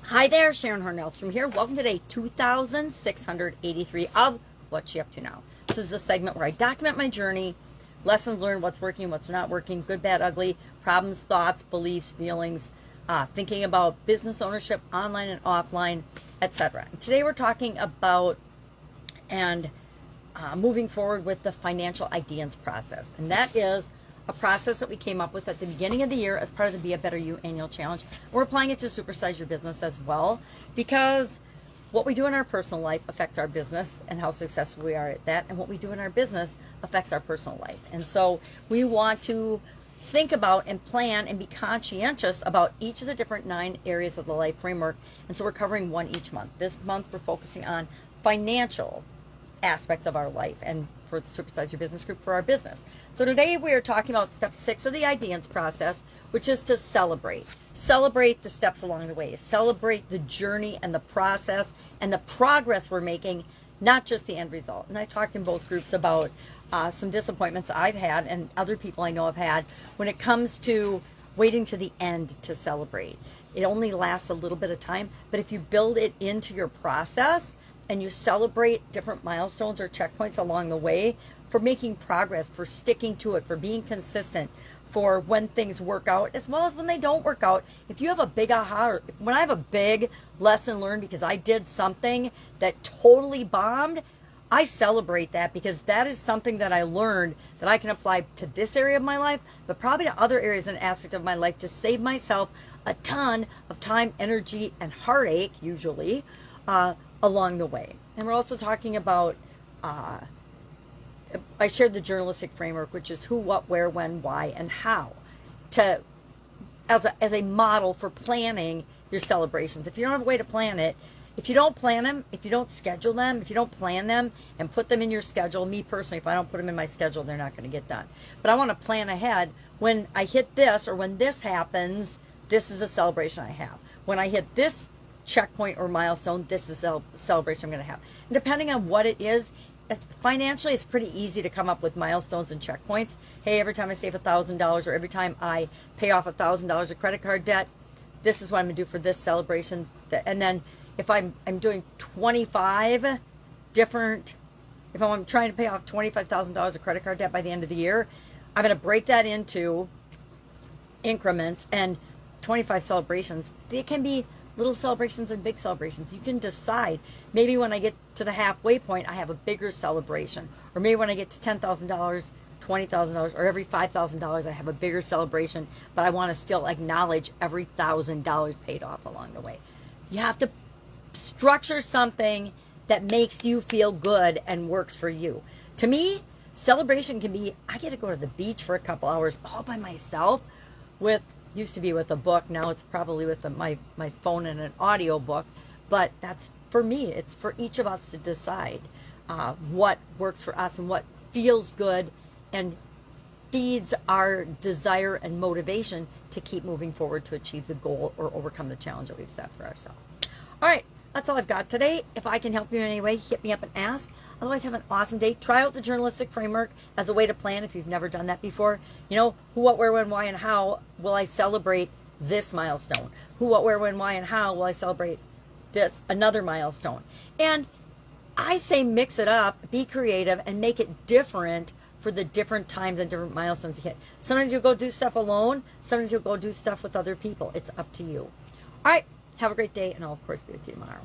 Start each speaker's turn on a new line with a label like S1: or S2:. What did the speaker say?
S1: Hi there, Sharon Horne-Ellstrom here. Welcome to day 2683 of What's She Up To Now. This is a segment where I document my journey, lessons learned, what's working, what's not working, good, bad, ugly, problems, thoughts, beliefs, feelings, thinking about business ownership, online and offline, etc. Today we're talking about moving forward with the Financial IDEANCE Process. And that is a process that we came up with at the beginning of the year as part of the Be a Better You annual challenge. We're applying it to Supersize Your Business as well, because what we do in our personal life affects our business and how successful we are at that, and what we do in our business affects our personal life. And so we want to think about and plan and be conscientious about each of the different 9 areas of the life framework. And so we're covering one each month. This month we're focusing on financial aspects of our life, and for the Supersize Your Business group for our business. So today we are talking about step 6 of the IDEANCE process, which is to celebrate. Celebrate the steps along the way. Celebrate the journey and the process and the progress we're making, not just the end result. And I talked in both groups about some disappointments I've had and other people I know have had when it comes to waiting to the end to celebrate. It only lasts a little bit of time, but if you build it into your process and you celebrate different milestones or checkpoints along the way for making progress, for sticking to it, for being consistent, for when things work out as well as when they don't work out. If you have a big aha, or when I have a big lesson learned because I did something that totally bombed, I celebrate that, because that is something that I learned that I can apply to this area of my life, but probably to other areas and aspects of my life, to save myself a ton of time, energy, and heartache, usually, along the way. And we're also talking about, I shared the journalistic framework, which is who, what, where, when, why, and how, as a model for planning your celebrations. If you don't have a way to plan it, if you don't plan them, if you don't schedule them, if you don't plan them and put them in your schedule, me personally, if I don't put them in my schedule, they're not going to get done. But I want to plan ahead. When I hit this, or when this happens, this is a celebration I have. When I hit this checkpoint or milestone, this is a celebration I'm going to have. And depending on what it is, financially, it's pretty easy to come up with milestones and checkpoints. Hey, every time I save $1,000, or every time I pay off $1,000 of credit card debt, this is what I'm going to do for this celebration. And then if I'm doing 25 different, if I'm trying to pay off $25,000 of credit card debt by the end of the year, I'm going to break that into increments and 25 celebrations. They can be little celebrations and big celebrations. You can decide. Maybe when I get to the halfway point, I have a bigger celebration. Or maybe when I get to $10,000, $20,000, or every $5,000, I have a bigger celebration, but I want to still acknowledge every $1,000 paid off along the way. You have to structure something that makes you feel good and works for you. To me, celebration can be, I get to go to the beach for a couple hours all by myself used to be with a book, now it's probably with my phone and an audio book, but that's for me. It's for each of us to decide what works for us and what feels good and feeds our desire and motivation to keep moving forward to achieve the goal or overcome the challenge that we've set for ourselves. All right, that's all I've got today. If I can help you in any way, hit me up and ask. Otherwise, have an awesome day. Try out the journalistic framework as a way to plan if you've never done that before. You know, who, what, where, when, why, and how will I celebrate this milestone? Who, what, where, when, why, and how will I celebrate this, another milestone? And I say mix it up, be creative, and make it different for the different times and different milestones you hit. Sometimes you'll go do stuff alone. Sometimes you'll go do stuff with other people. It's up to you. All right. Have a great day, and I'll, of course, be with you tomorrow.